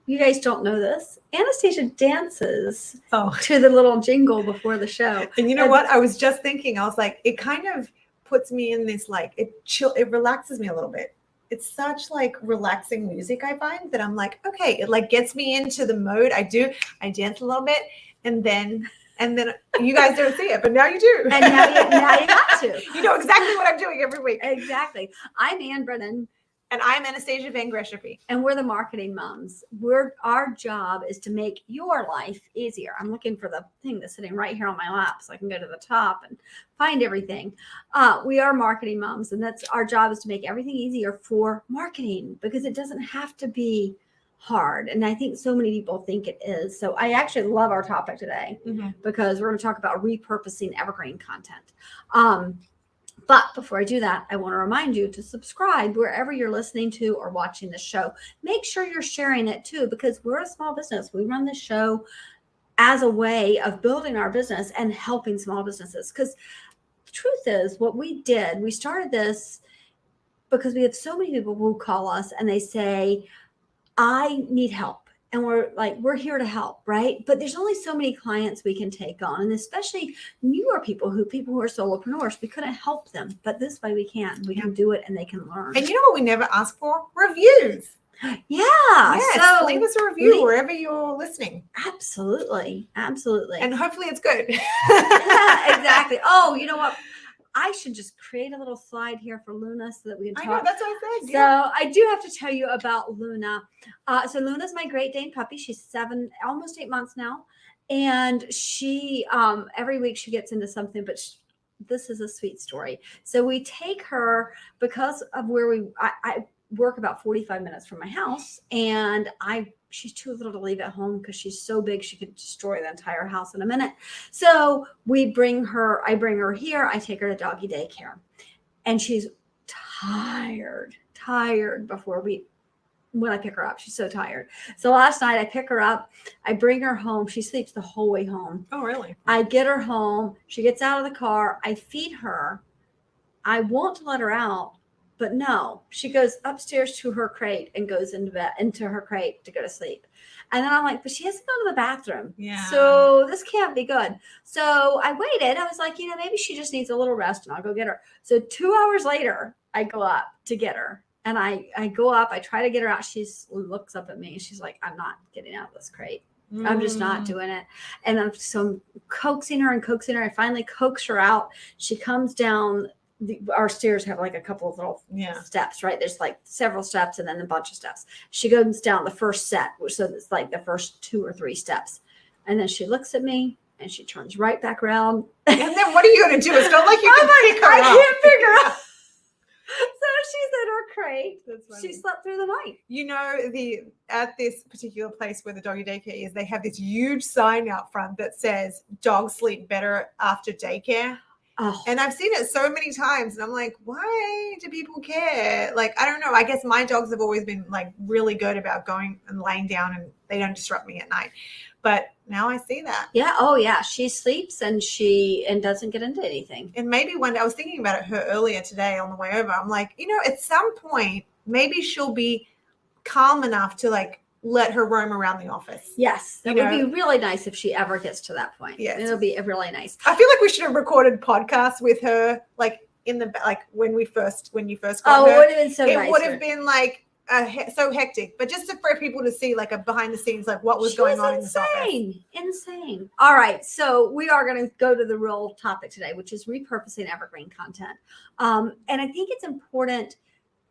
you guys don't know this, Anastassia dances Oh. to the little jingle before the show. And you know what? I was just thinking, I was like, it kind of puts me in this, like, it relaxes me a little bit. It's such like relaxing music, I find, that I'm like, okay, it like gets me into the mode. I dance a little bit, and then you guys don't see it, but now you do. And now you got to. You know exactly what I'm doing every week. Exactly. I'm Ann Brennan. And I'm Anastassia Van Greshapy. And we're the marketing moms. Our job is to make your life easier. I'm looking for the thing that's sitting right here on my lap so I can go to the top and find everything. We are marketing moms, and that's our job, is to make everything easier for marketing, because it doesn't have to be hard. And I think so many people think it is. So I actually love our topic today, because we're going to talk about repurposing evergreen content. But before I do that, I want to remind you to subscribe wherever you're listening to or watching the show. Make sure you're sharing it too, because we're a small business. We run this show as a way of building our business and helping small businesses. Because the truth is, what we did, we started this because we have so many people who call us and they say, I need help. And we're like, we're here to help, right? But there's only so many clients we can take on. And especially newer people who are solopreneurs, we couldn't help them. But this way we can do it, and they can learn. And you know what we never ask for? Reviews. Yeah. Yes, so leave us a review wherever you're listening. Absolutely. And hopefully it's good. Yeah, exactly. Oh, you know what? I should just create a little slide here for Luna so that we can talk. I know, that's what I said. So I do have to tell you about Luna. So Luna's my Great Dane puppy. She's 7, almost 8 months now. And she, every week she gets into something, but this is a sweet story. So we take her because of where I work about 45 minutes from my house, and she's too little to leave at home because she's so big she could destroy the entire house in a minute. So I bring her here. I take her to doggy daycare, and she's tired when I pick her up. She's so tired. So last night I pick her up, I bring her home. She sleeps the whole way home. Oh, really? I get her home. She gets out of the car. I feed her. I want to let her out, but no, she goes upstairs to her crate and goes into her crate to go to sleep. And then I'm like, but she hasn't gone to the bathroom. Yeah. So this can't be good. So I waited. I was like, maybe she just needs a little rest, and I'll go get her. So 2 hours later, I go up to get her, and I go up, I try to get her out. She looks up at me and she's like, I'm not getting out of this crate. I'm just not doing it. And I'm coaxing her. I finally coax her out. She comes down. Our stairs have like a couple of little steps, right? There's like several steps and then a bunch of steps. She goes down the first set, so it's like the first 2 or 3 steps. And then she looks at me and she turns right back around. And then what are you going to do? It's not like you can pick her up. I can't pick her up. So she's in her crate. She slept through the night. At this particular place where the doggy daycare is, they have this huge sign out front that says dogs sleep better after daycare. Oh. And I've seen it so many times, and I'm like, why do people care? Like, I don't know. I guess my dogs have always been like really good about going and laying down, and they don't disrupt me at night. But now I see that. Yeah. Oh, yeah. She sleeps and doesn't get into anything. And maybe one day, I was thinking about her earlier today on the way over. I'm like, at some point, maybe she'll be calm enough to like let her roam around the office. Yes. That would be really nice if she ever gets to that point. Yes. It'll be really nice. I feel like we should have recorded podcasts with her, like when you first got her. Oh, it would have been so nice. It would have been like so hectic, but just for people to see like a behind the scenes, like what was going on in this office. Insane. All right. So we are going to go to the real topic today, which is repurposing evergreen content. And I think it's important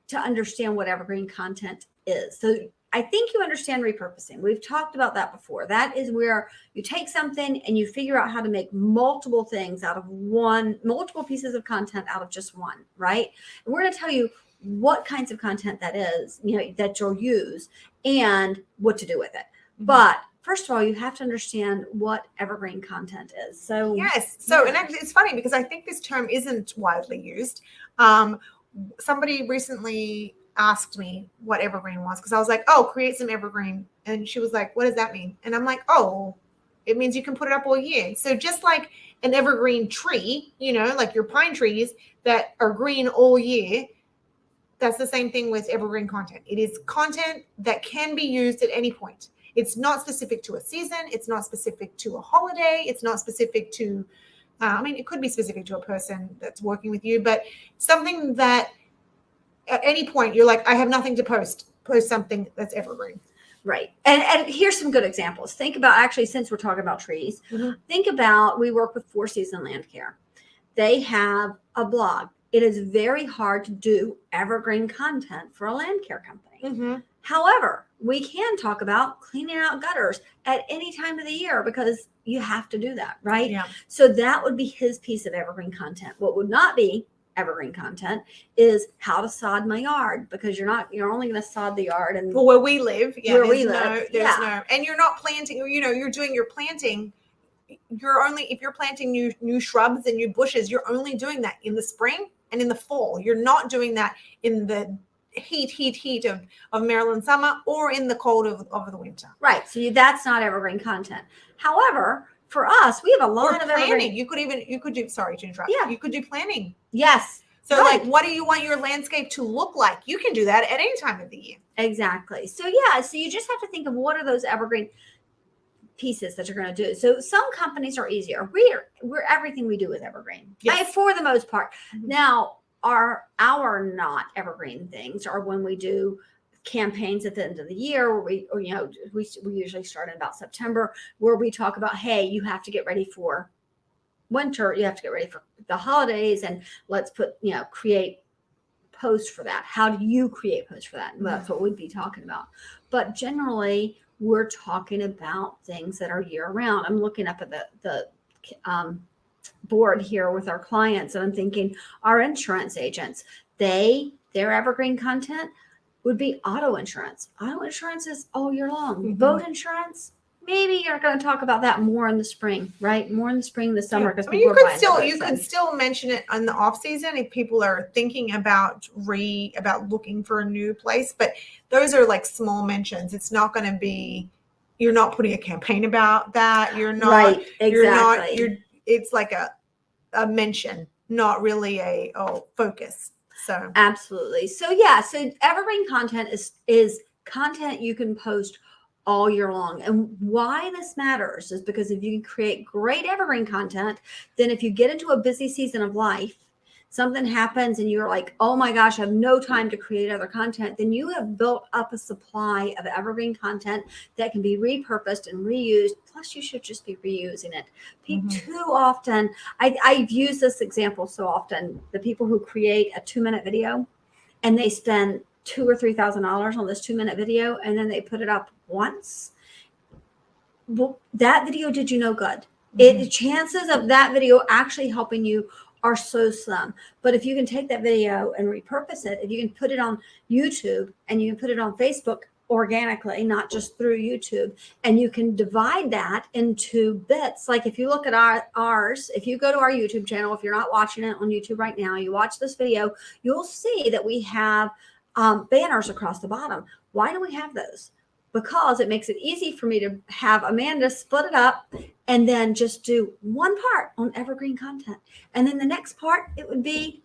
to understand what evergreen content is. So I think you understand repurposing. We've talked about that before. That is where you take something and you figure out how to make multiple things out of multiple pieces of content out of just one, right? And we're going to tell you what kinds of content that is, that you'll use and what to do with it. Mm-hmm. But first of all, you have to understand what evergreen content is. So yes. So, and actually it's funny because I think this term isn't widely used. Somebody recently asked me what evergreen was because I was like, oh, create some evergreen. And she was like, what does that mean? And I'm like, oh, it means you can put it up all year. So just like an evergreen tree, like your pine trees that are green all year, That's the same thing with evergreen content. It is content that can be used at any point. It's not specific to a season. It's not specific to a holiday. It's not specific to, it could be specific to a person that's working with you, but something that at any point you're like, I have nothing to post something that's evergreen. Right. And here's some good examples. Think about, actually, since we're talking about trees, think about, we work with 4 Season Land Care. They have a blog. It is very hard to do evergreen content for a land care company. However, we can talk about cleaning out gutters at any time of the year because you have to do that, right? Yeah. So that would be his piece of evergreen content. What would not be evergreen content is how to sod my yard, because you're only going to sod the yard and where we live. Yeah, where we live. No, and you're not planting, you're doing your planting. If you're planting new shrubs and new bushes, you're only doing that in the spring and in the fall. You're not doing that in the heat of Maryland summer or in the cold of the winter. Right. So that's not evergreen content. However, for us, we have a lot of planning. evergreen. You could do, sorry to interrupt. Yeah. You could do planning. Yes. So like, what do you want your landscape to look like? You can do that at any time of the year. Exactly. So yeah, so you just have to think of what are those evergreen pieces that you're going to do. So some companies are easier. We're everything we do is evergreen. Yes. For the most part. Now, our not evergreen things are when we do campaigns at the end of the year where we usually start in about September, where we talk about, hey, you have to get ready for winter, you have to get ready for the holidays, and let's create posts for that. How do you create posts for that? And that's what we'd be talking about. But generally, we're talking about things that are year round. I'm looking up at the board here with our clients, and I'm thinking our insurance agents, their evergreen content would be auto insurance. Auto insurance is all year long. Boat insurance, maybe you're going to talk about that more in the spring, right? More in the spring, the summer, because you could still mention it in the off season if people are thinking about looking for a new place. But those are like small mentions. It's not going to be. You're not putting a campaign about that. You're not. Right. Exactly. It's like a mention, not really a focus. So absolutely. So yeah. So evergreen content is content you can post all year long. And why this matters is because if you can create great evergreen content, then if you get into a busy season of life, something happens and you're like, oh my gosh, I have no time to create other content, then you have built up a supply of evergreen content that can be repurposed and reused. Plus, you should just be reusing it. Too often, I've used this example so often, the people who create a 2-minute video and they spend $2,000 or $3,000 on this 2-minute video, and then they put it up once. Well, that video did you no good. Chances of that video actually helping you are so slim. But if you can take that video and repurpose it, if you can put it on YouTube and you can put it on Facebook organically, not just through YouTube, and you can divide that into bits. Like if you look at ours, if you go to our YouTube channel, if you're not watching it on YouTube right now, you watch this video, you'll see that we have banners across the bottom. Why do we have those? Because it makes it easy for me to have Amanda split it up and then just do one part on evergreen content. And then the next part, it would be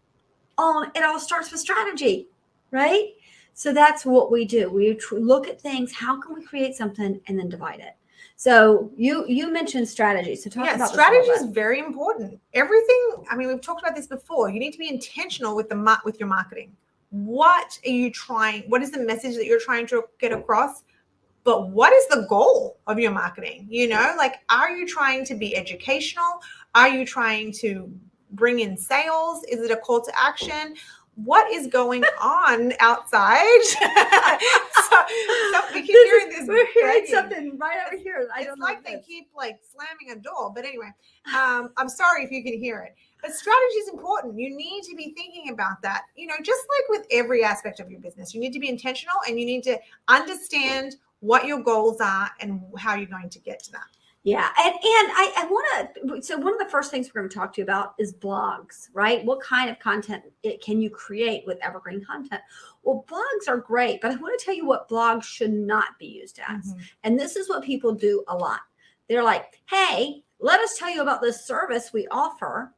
it all starts with strategy, right? So that's what we do. We look at things, how can we create something, and then divide it. So you mentioned strategy. So talk about strategy is very important. Everything, we've talked about this before. You need to be intentional with your marketing. What are you trying? What is the message that you're trying to get across? But what is the goal of your marketing? Are you trying to be educational? Are you trying to bring in sales? Is it a call to action? What is going on outside? We keep hearing this. We're hearing something right over here. I don't know. It's like they keep slamming a door. But anyway, I'm sorry if you can hear it. But strategy is important. You need to be thinking about that. Just like with every aspect of your business, you need to be intentional and you need to understand what your goals are and how you're going to get to that. Yeah. And I want to, so one of the first things we're going to talk to you about is blogs, right? What kind of content can you create with evergreen content? Well, blogs are great, but I want to tell you what blogs should not be used as. And this is what people do a lot. They're like, hey, let us tell you about this service we offer,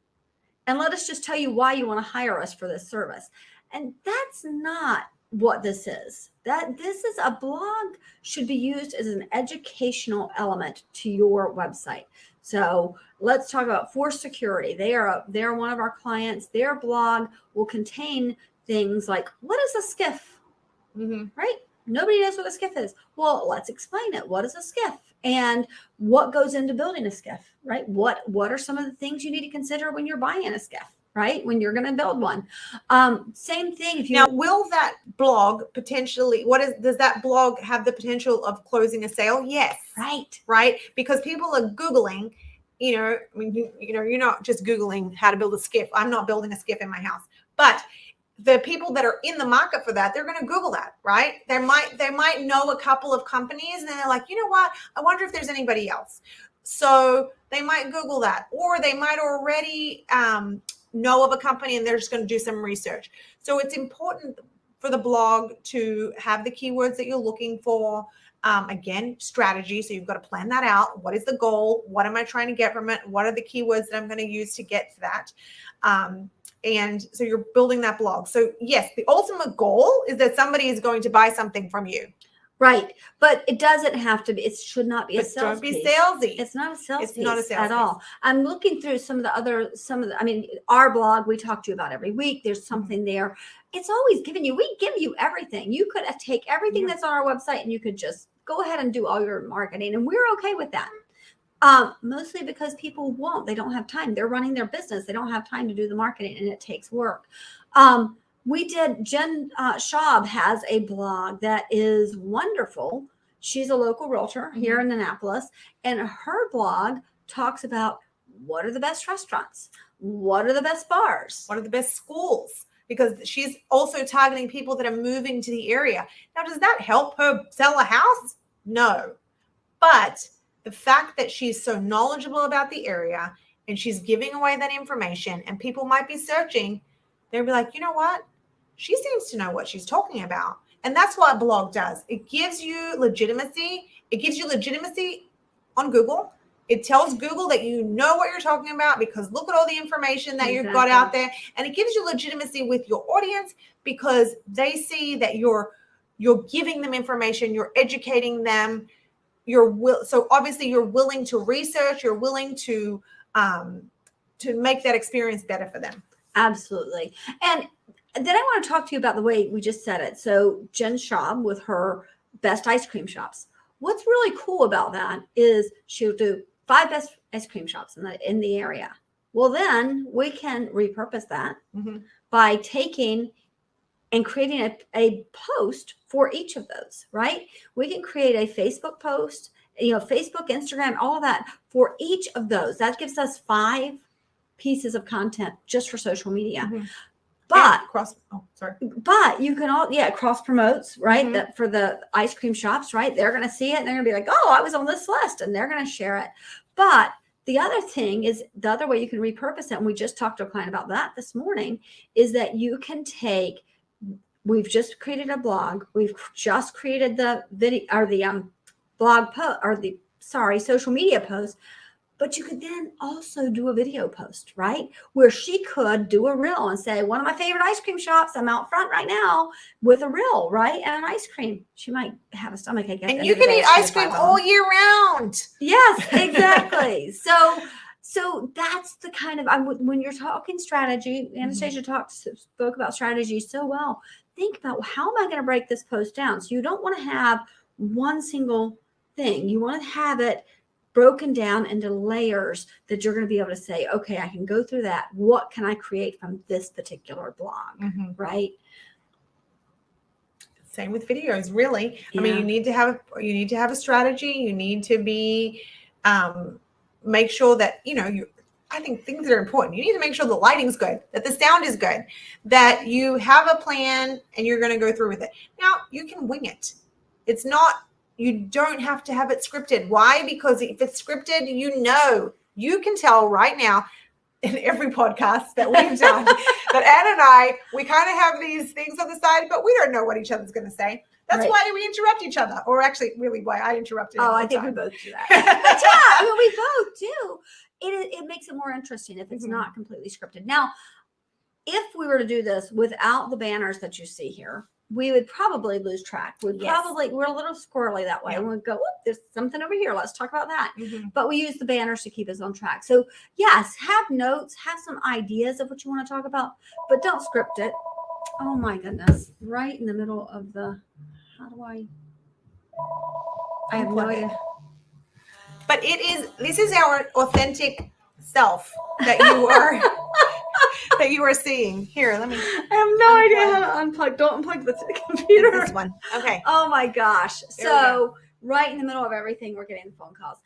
and let us just tell you why you want to hire us for this service. And that's not what this is. That this is a blog should be used as an educational element to your website. So let's talk about Force Security. They're one of our clients. Their blog will contain things like, what is a skiff? Right? Nobody knows what a skiff is. Well, let's explain it. What is a skiff? And what goes into building a skiff, right? What are some of the things you need to consider when you're buying a skiff, right? When you're going to build one. Same thing. If you Now, will that blog potentially, does that blog have the potential of closing a sale? Yes. Right. Because people are Googling, you're not just Googling how to build a skiff. I'm not building a skiff in my house, but the people that are in the market for that, they're going to Google that, right? They might know a couple of companies and then they're like, you know what? I wonder if there's anybody else. So they might Google that, or they might already know of a company and they're just going to do some research. So it's important for the blog to have the keywords that you're looking for. Again, strategy. So you've got to plan that out. What is the goal? What am I trying to get from it? What are the keywords that I'm going to use to get to that? And so you're building that blog. So yes, the ultimate goal is that somebody is going to buy something from you. Right. But it doesn't have to be, it should not be a sales Don't be piece. salesy. It's not a sales piece not a sales at all. I'm looking through our blog we talk to you about every week. There's something there. It's always we give you everything. You could take everything that's on our website and you could just go ahead and do all your marketing. And we're okay with that. Mostly because people won't. They don't have time. They're running their business. They don't have time to do the marketing, and it takes work. Jen Schaub has a blog that is wonderful. She's a local realtor here in Annapolis, and her blog talks about what are the best restaurants, what are the best bars, what are the best schools, because she's also targeting people that are moving to the area. Now, does that help her sell a house? No. But the fact that she's so knowledgeable about the area and she's giving away that information and people might be searching, they'll be like, you know what? She seems to know what she's talking about. And that's what a blog does. It gives you legitimacy. It gives you legitimacy on Google. It tells Google that you know what you're talking about because look at all the information that you've got out there. And it gives you legitimacy with your audience because they see that you're giving them information, you're educating them. So obviously you're willing to research, you're willing to make that experience better for them. Absolutely. And then I want to talk to you about the way we just said it. So Jen Schaub with her best ice cream shops. What's really cool about that is she'll do 5 best ice cream shops in the area. Well, then we can repurpose that by taking and creating a post for each of those, right? We can create a Facebook post, Facebook, Instagram, all of that for each of those. That gives us 5 pieces of content just for social media. But but you can cross promotes, right? That for the ice cream shops, right? They're going to see it and they're going to be like, oh, I was on this list, and they're going to share it. But the other thing is the other way you can repurpose it, and we just talked to a client about that this morning, is that you can take. We've just created a blog. We've just created the video or the blog post or social media post. But you could then also do a video post, right? Where she could do a reel and say, one of my favorite ice cream shops, I'm out front right now with a reel, right? And an ice cream. She might have a stomachache. And you can eat ice cream all year round. Yes, exactly. So that's the kind of, when you're talking strategy, Anastassia spoke about strategy so well. Think about, how am I going to break this post down? So you don't want to have one single thing. You want to have it broken down into layers that you're going to be able to say, okay, I can go through that. What can I create from this particular blog, right? Same with videos, really. Yeah. I mean, you need to have a strategy. You need to be make sure that I think things that are important. You need to make sure the lighting's good, that the sound is good, that you have a plan and you're going to go through with it. Now, you can wing it. You don't have to have it scripted. Why? Because if it's scripted, you can tell right now in every podcast that we've done that Ann and I, we kind of have these things on the side, but we don't know what each other's going to say. That's why we interrupt each other, or actually really why I interrupted. Oh, I think we both do that. But we both do. It makes it more interesting if it's not completely scripted. Now, if we were to do this without the banners that you see here, we would probably lose track. We're a little squirrely that way. Yeah. We'd go, there's something over here. Let's talk about that. Mm-hmm. But we use the banners to keep us on track. So yes, have notes, have some ideas of what you want to talk about, but don't script it. Oh my goodness. Right in the middle of how do I have no idea. But this is our authentic self that you are that you are seeing. Here, let me. I have no idea how to unplug. Don't unplug the computer. This one. Okay. Oh my gosh. So right in the middle of everything, we're getting phone calls.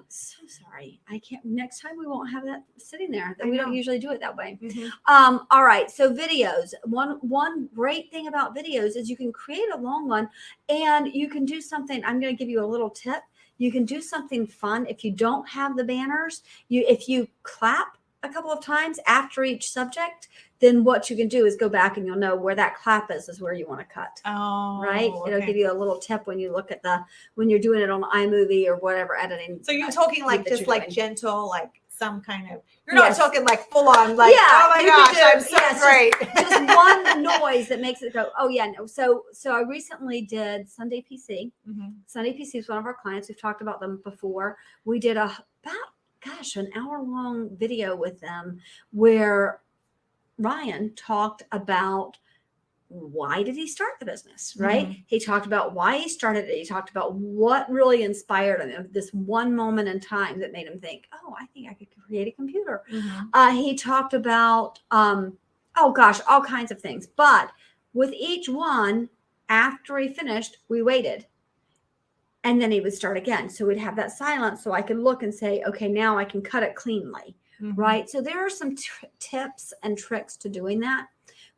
So sorry. I can't. Next time we won't have that sitting there. We don't usually do it that way. Mm-hmm. All right. So videos. One great thing about videos is you can create a long one, and you can do something. I'm going to give you a little tip. You can do something fun if you don't have the banners. If you clap a couple of times after each subject, then what you can do is go back and you'll know where that clap is where you want to cut. Oh, right. Okay. It'll give you a little tip when you look at when you're doing it on iMovie or whatever editing. So you're talking like just like gentle, like some kind of, you're Yes. not talking like full on, like, oh my you gosh, can do- I'm so great. Just one noise that makes it go, oh yeah, no. So I recently did Sunday PC. Mm-hmm. Sunday PC is one of our clients. We've talked about them before. We did an hour-long video with them where Ryan talked about why did he start the business, right? Mm-hmm. He talked about why he started it. He talked about what really inspired him, this one moment in time that made him think, oh, I think I could create a computer. Mm-hmm. He talked about, all kinds of things. But with each one, after he finished, we waited. And then he would start again. So we'd have that silence so I could look and say, okay, now I can cut it cleanly, Mm-hmm. right? So there are some tips and tricks to doing that,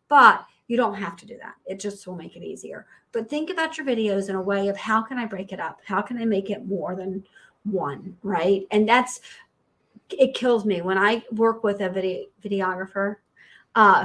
but you don't have to do that. It just will make it easier. But think about your videos in a way of how can I break it up? How can I make it more than one, right? And it kills me when I work with a videographer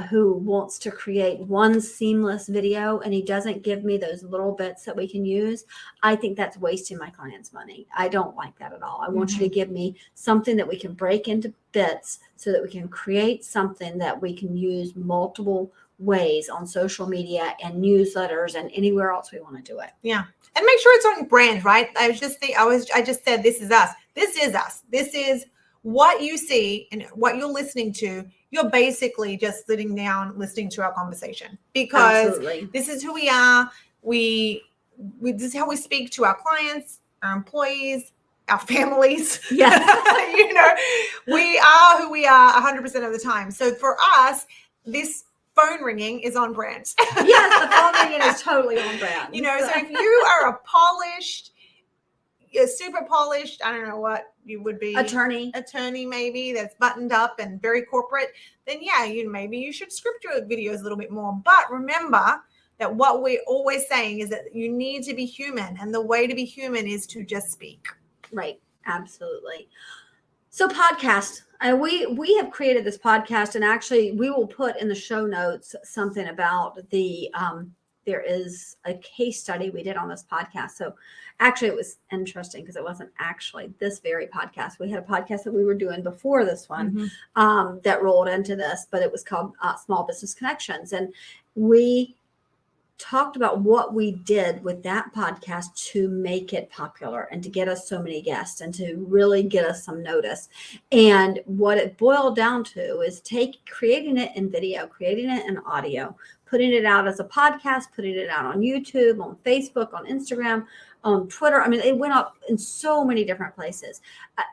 who wants to create one seamless video and he doesn't give me those little bits that we can use. I think that's wasting my client's money. I don't like that at all. I want you to give me something that we can break into bits so that we can create something that we can use multiple ways on social media and newsletters and anywhere else we want to do it. Yeah. And make sure it's on brand, right? I just said, this is us. This is us. This is what you see and what you're listening to. You're basically just sitting down, listening to our conversation because Absolutely. This is who we are. This is how we speak to our clients, our employees, our families. Yeah. We are who we are 100% of the time. So for us, this phone ringing is on brand. Yes, the phone ringing is totally on brand. So if you are a polished, super polished, I don't know what you would be. Attorney maybe that's buttoned up and very corporate, then yeah, maybe you should script your videos a little bit more. But remember that what we're always saying is that you need to be human. And the way to be human is to just speak. Right. Absolutely. So podcast. We have created this podcast, and actually we will put in the show notes something about there is a case study we did on this podcast. So actually it was interesting because it wasn't actually this very podcast. We had a podcast that we were doing before this one that rolled into this, but it was called Small Business Connections. And we talked about what we did with that podcast to make it popular and to get us so many guests and to really get us some notice. And what it boiled down to is creating it in video, creating it in audio, putting it out as a podcast, putting it out on YouTube, on Facebook, on Instagram, on Twitter. I mean, it went up in so many different places.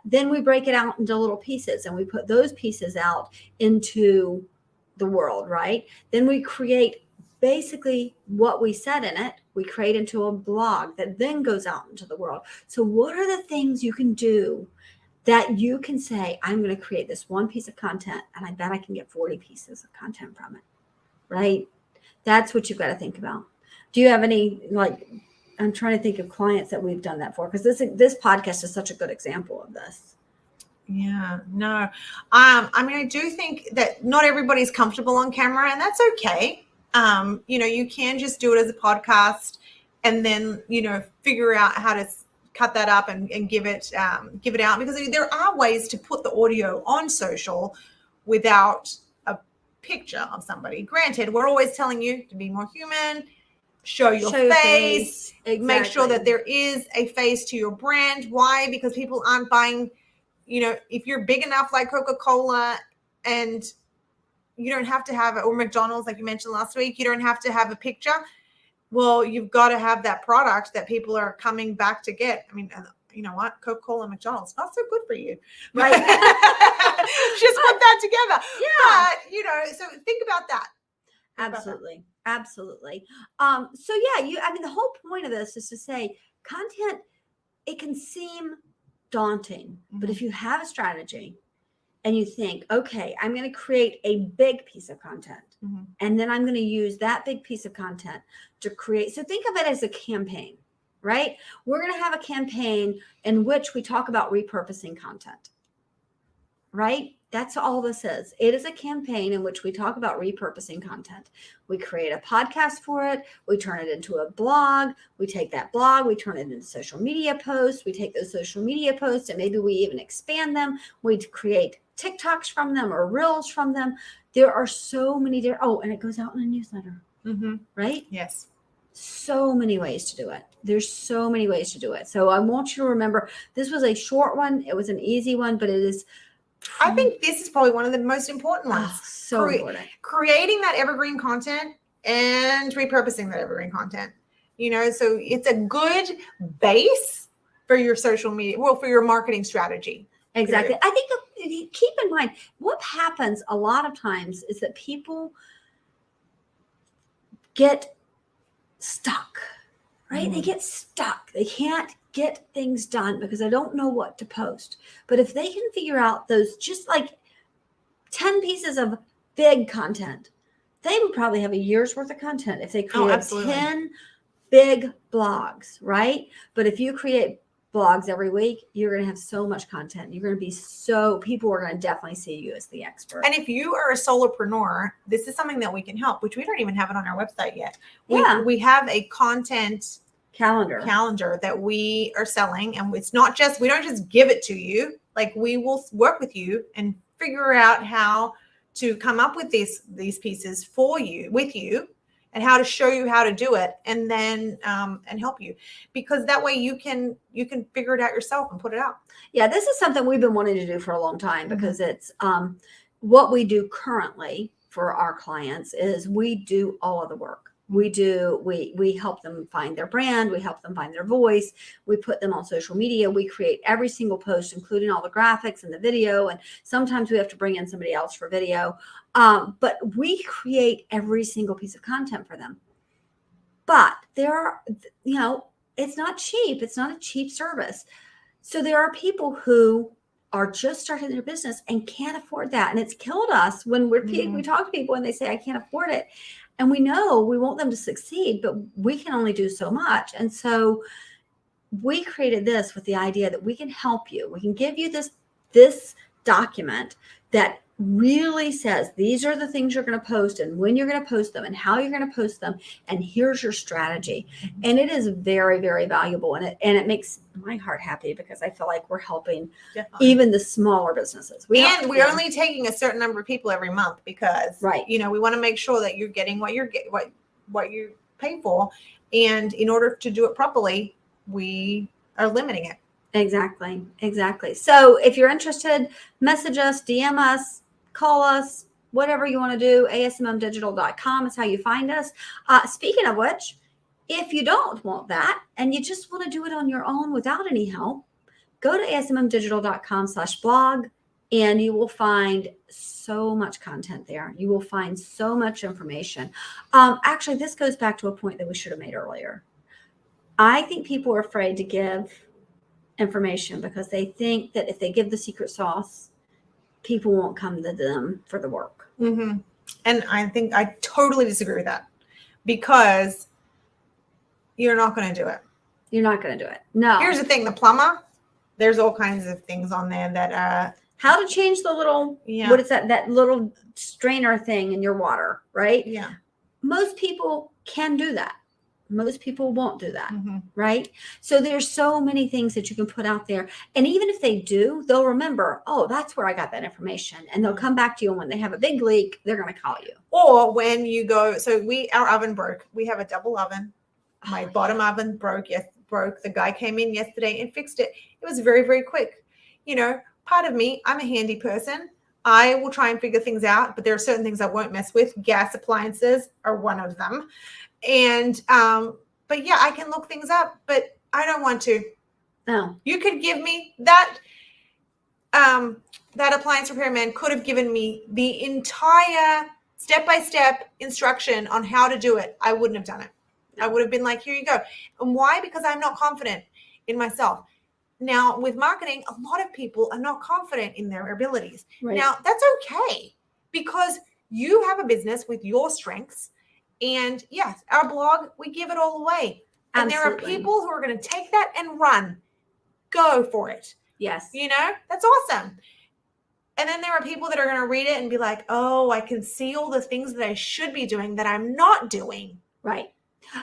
Then we break it out into little pieces and we put those pieces out into the world, right? Then we create basically what we said in it, we create into a blog that then goes out into the world. So what are the things you can do that you can say, I'm going to create this one piece of content and I bet I can get 40 pieces of content from it, right? That's what you've got to think about. Do you have any, I'm trying to think of clients that we've done that for, because this podcast is such a good example of this. Yeah, no. I do think that not everybody's comfortable on camera, and that's okay. You can just do it as a podcast and then, figure out how to cut that up and give it out, because there are ways to put the audio on social without picture of somebody. Granted, we're always telling you to be more human, show your Show your face, face. make sure Exactly. that there is a face to your brand. Why? Because people aren't buying, if you're big enough like Coca-Cola and you don't have to have, or McDonald's, like you mentioned last week, you don't have to have a picture. Well, you've got to have that product that people are coming back to get. I mean, you know what? Coca-Cola and McDonald's, not so good for you. Right. Just put that together. Yeah. But, so think about that. Absolutely. Absolutely. So yeah, the whole point of this is to say content, it can seem daunting, but if you have a strategy and you think, okay, I'm going to create a big piece of content, and then I'm going to use that big piece of content to create. So think of it as a campaign, right? We're going to have a campaign in which we talk about repurposing content, right? That's all this is. It is a campaign in which we talk about repurposing content. We create a podcast for it. We turn it into a blog. We take that blog, we turn it into social media posts. We take those social media posts and maybe we even expand them. We create TikToks from them or reels from them. There are so many different, and it goes out in a newsletter, right? Yes. So many ways to do it. There's so many ways to do it. So I want you to remember, this was a short one. It was an easy one, but it is, I think this is probably one of the most important ones. So important. Creating that evergreen content and repurposing that evergreen content. So it's a good base for your social media, for your marketing strategy. Exactly. I think keep in mind what happens a lot of times is that people get stuck, right? They get stuck. They can't get things done because I don't know what to post. But if they can figure out those just like 10 pieces of big content, they would probably have a year's worth of content if they create 10 big blogs, right? But if you create blogs every week, you're going to have so much content. You're going to be people are going to definitely see you as the expert. And if you are a solopreneur, this is something that we can help, which we don't even have it on our website yet. We have a content calendar that we are selling, and it's not just, we don't just give it to you. Like, we will work with you and figure out how to come up with these pieces with you and how to show you how to do it, and then and help you, because that way you can figure it out yourself and put it out. Yeah, this is something we've been wanting to do for a long time, because it's what we do currently for our clients is we do all of the work. We help them find their brand. We help them find their voice. We put them on social media. We create every single post, including all the graphics and the video. And sometimes we have to bring in somebody else for video. But we create every single piece of content for them. But there are, it's not cheap. It's not a cheap service. So there are people who are just starting their business and can't afford that. And it's killed us when we talk to people and they say, I can't afford it. And we know we want them to succeed, but we can only do so much. And so we created this with the idea that we can help you. We can give you this document that really says, these are the things you're going to post and when you're going to post them and how you're going to post them. And here's your strategy. And it is very, very valuable. And it makes my heart happy, because I feel like we're helping even the smaller businesses. We're only taking a certain number of people every month, because, we want to make sure that you're getting what you pay for. And in order to do it properly, we are limiting it. Exactly. So if you're interested, message us, DM us, call us, whatever you want to do. ASMMdigital.com is how you find us. Speaking of which, if you don't want that and you just want to do it on your own without any help, go to ASMMdigital.com/blog and you will find so much content there. You will find so much information. Actually, this goes back to a point that we should have made earlier. I think people are afraid to give information because they think that if they give the secret sauce, people won't come to them for the work. And I think I totally disagree with that, because you're not going to do it. You're not going to do it. No. Here's the thing. The plumber, there's all kinds of things on there that how to change the little, what is that little strainer thing in your water, right? Yeah. Most people can do that. Most people won't do that, Mhm. right? So there's so many things that you can put out there. And even if they do, they'll remember, oh, that's where I got that information. And they'll come back to you. And when they have a big leak, they're going to call you. Or when you go, so our oven broke. We have a double oven. My Oh, bottom oven broke. The guy came in yesterday and fixed it. It was very, very quick. You know, part of me, I'm a handy person. I will try and figure things out, but there are certain things I won't mess with. Gas appliances are one of them. And, but yeah, I can look things up, but I don't want to. No. You could give me that, that appliance repairman could have given me the entire step-by-step instruction on how to do it. I wouldn't have done it. No. I would have been like, here you go. And why? Because I'm not confident in myself. Now, with marketing, a lot of people are not confident in their abilities. Right. Now, that's okay because you have a business with your strengths. And yes, our blog, we give it all away. And Absolutely. there are people who are going to take that and run. Go for it. Yes. You know, that's awesome. And then there are people that are going to read it and be like, oh, I can see all the things that I should be doing that I'm not doing. Right.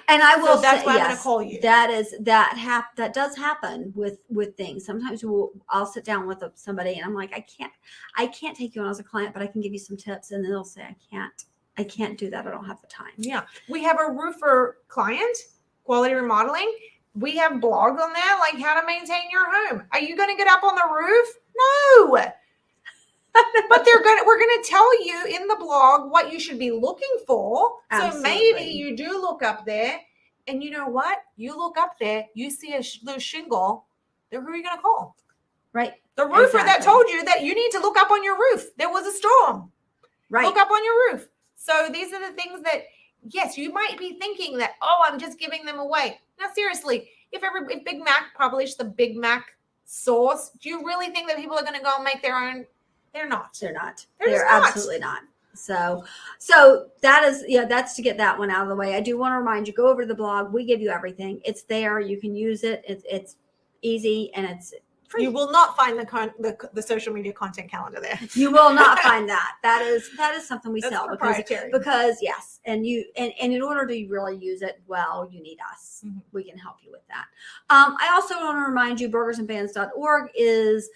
And I will that's say, why I'm yes, going to call you. That does happen with things. Sometimes I'll sit down with somebody and I'm like, I can't take you on as a client, but I can give you some tips. And then they'll say, I can't do that. I don't have the time. Yeah. We have a roofer client, Quality Remodeling. We have blogs on there, like how to maintain your home. Are you going to get up on the roof? No. But we're going to tell you in the blog what you should be looking for. Absolutely. So maybe you do look up there, and you know what? You look up there, you see a loose shingle. Then who are you going to call? Right. The roofer that Exactly. told you that you need to look up on your roof. There was a storm. Right. Look up on your roof. So these are the things that, yes, you might be thinking that, oh, I'm just giving them away. Now, seriously, if Big Mac published the Big Mac sauce, do you really think that people are going to go and make their own? They're not. They're not. They're They're not. absolutely not. So that is, that's to get that one out of the way. I do want to remind you, go over to the blog. We give you everything. It's there. You can use it. It's easy and it's free. You will not find the social media content calendar there. You will not find that. That is something we That's sell proprietary. because yes, and in order to really use it well, you need us. Mm-hmm. We can help you with that. I also want to remind you, burgersandbands.org is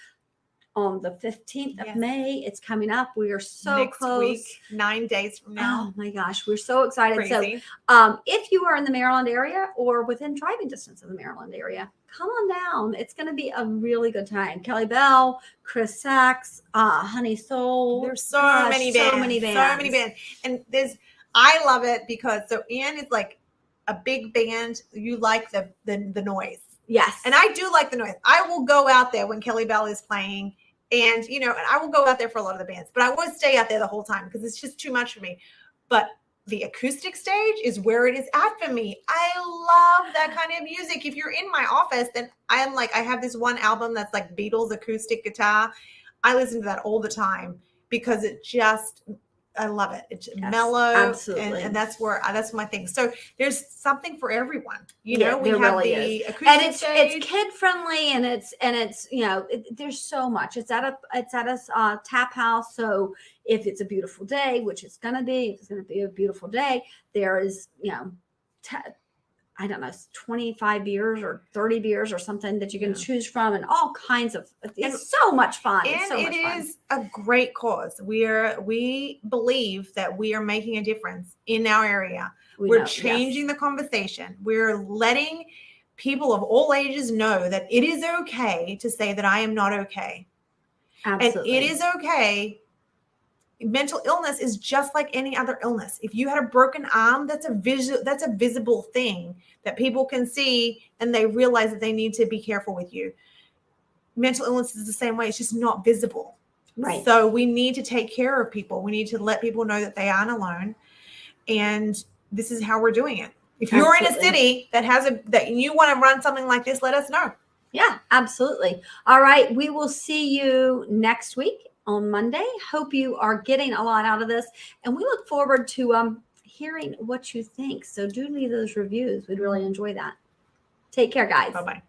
on the 15th of Yes. May. It's coming up. We are so Next close. week, 9 days from now. Oh my gosh, we're so excited. Crazy. So if you are in the Maryland area or within driving distance of the Maryland area, come on down. It's going to be a really good time. Kelly Bell, Chris Sachs, Honey Soul. There's so many bands. And I love it because Ann is like a big band. You like the noise. Yes. And I do like the noise. I will go out there when Kelly Bell is playing and I will go out there for a lot of the bands, but I won't stay out there the whole time because it's just too much for me. But the acoustic stage is where it is at for me. I love that kind of music. If you're in my office, then I have this one album that's like Beatles acoustic guitar. I listen to that all the time because I love it. It's mellow. Absolutely. And that's my thing. So there's something for everyone. We there have really the is. acoustic And stage. it's kid friendly and it's there's so much. It's at a tap house. So if it's a beautiful day, which it's going to be, if it's going to be a beautiful day, there is, I don't know, 25 beers or 30 beers or something that you can choose from and all kinds of, it's so much fun. And it is a great cause. We believe that we are making a difference in our area. We're changing the conversation. We're letting people of all ages know that it is okay to say that I am not okay. Absolutely. And it is okay. Mental illness is just like any other illness. If you had a broken arm, that's a visible thing that people can see and they realize that they need to be careful with you. Mental illness is the same way. It's just not visible. Right. So we need to take care of people. We need to let people know that they aren't alone. And this is how we're doing it. If you're in a city that you want to run something like this, let us know. Yeah, absolutely. All right. We will see you next week on Monday. Hope you are getting a lot out of this. And we look forward to hearing what you think. So do leave those reviews. We'd really enjoy that. Take care, guys. Bye-bye.